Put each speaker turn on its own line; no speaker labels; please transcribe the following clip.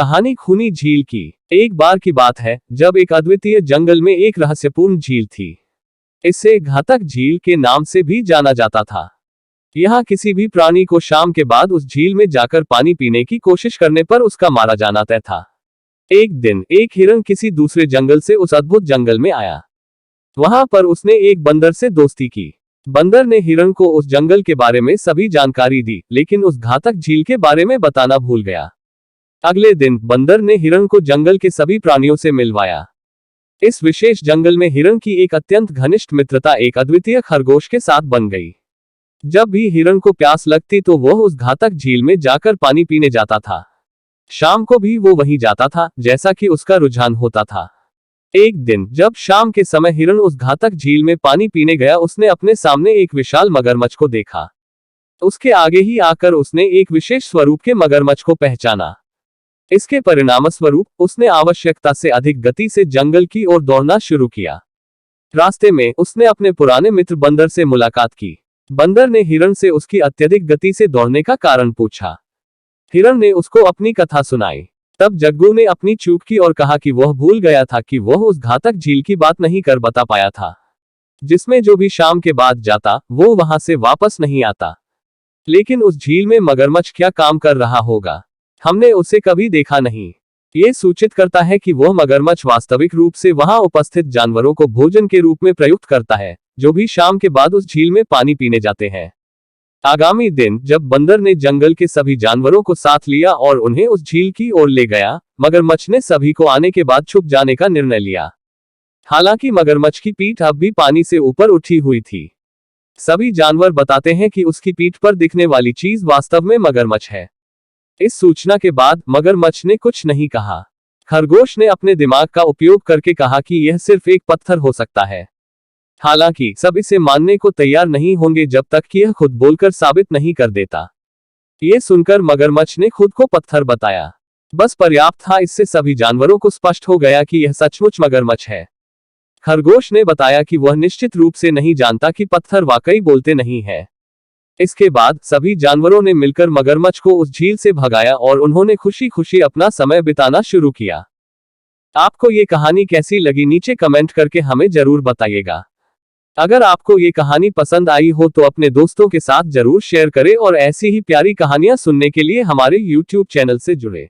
कहानी खूनी झील की। एक बार की बात है जब एक अद्वितीय जंगल में एक रहस्यपूर्ण झील थी। इसे घातक झील के नाम से भी जाना जाता था। यहाँ किसी भी प्राणी को शाम के बाद उस झील में जाकर पानी पीने की कोशिश करने पर उसका मारा जाना तय था। एक दिन एक हिरण किसी दूसरे जंगल से उस अद्भुत जंगल में आया। वहां पर उसने एक बंदर से दोस्ती की। बंदर ने हिरण को उस जंगल के बारे में सभी जानकारी दी, लेकिन उस घातक झील के बारे में बताना भूल गया। अगले दिन बंदर ने हिरण को जंगल के सभी प्राणियों से मिलवाया। इस विशेष जंगल में हिरण की एक अत्यंत घनिष्ठ मित्रता एक अद्वितीय खरगोश के साथ बन गई। जब भी हिरण को प्यास लगती तो वह उस घातक झील में जाकर पानी पीने जाता था। शाम को भी वो वहीं जाता था, जैसा कि उसका रुझान होता था। एक दिन जब शाम के समय हिरण उस घातक झील में पानी पीने गया, उसने अपने सामने एक विशाल मगरमच्छ को देखा। उसके आगे ही आकर उसने एक विशेष स्वरूप के मगरमच्छ को पहचाना। इसके परिणामस्वरूप उसने आवश्यकता से अधिक गति से जंगल की ओर दौड़ना शुरू किया। रास्ते में उसने अपने पुराने मित्र बंदर से मुलाकात की। बंदर ने हिरण से उसकी अत्यधिक गति से दौड़ने का कारण पूछा। हिरण ने उसको अपनी कथा सुनाई। तब जग्गू ने अपनी चूक की और कहा कि वह भूल गया था कि वह उस घातक झील की बात नहीं कर बता पाया था, जिसमें जो भी शाम के बाद जाता वो वहां से वापस नहीं आता। लेकिन उस झील में मगरमच्छ क्या काम कर रहा होगा, हमने उसे कभी देखा नहीं। ये सूचित करता है कि वह मगरमच्छ वास्तविक रूप से वहां उपस्थित जानवरों को भोजन के रूप में प्रयुक्त करता है, जो भी शाम के बाद उस झील में पानी पीने जाते हैं। आगामी दिन जब बंदर ने जंगल के सभी जानवरों को साथ लिया और उन्हें उस झील की ओर ले गया, मगरमच्छ ने सभी को आने के बाद छुप जाने का निर्णय लिया। हालांकि मगरमच्छ की पीठ अब भी पानी से ऊपर उठी हुई थी। सभी जानवर बताते हैं कि उसकी पीठ पर दिखने वाली चीज वास्तव में मगरमच्छ है। इस सूचना के बाद मगरमच्छ ने कुछ नहीं कहा। खरगोश ने अपने दिमाग का उपयोग करके कहा कि यह सिर्फ एक पत्थर हो सकता है। हालांकि सब इसे मानने को तैयार नहीं होंगे जब तक कि यह खुद बोलकर साबित नहीं कर देता। ये सुनकर मगरमच्छ ने खुद को पत्थर बताया। बस पर्याप्त था, इससे सभी जानवरों को स्पष्ट हो गया कि यह सचमुच मगरमच्छ है। खरगोश ने बताया कि वह निश्चित रूप से नहीं जानता कि पत्थर वाकई बोलते नहीं है। इसके बाद सभी जानवरों ने मिलकर मगरमच्छ को उस झील से भगाया और उन्होंने खुशी खुशी अपना समय बिताना शुरू किया। आपको ये कहानी कैसी लगी नीचे कमेंट करके हमें जरूर बताइएगा। अगर आपको ये कहानी पसंद आई हो तो अपने दोस्तों के साथ जरूर शेयर करें और ऐसी ही प्यारी कहानियां सुनने के लिए हमारे YouTube चैनल से जुड़े।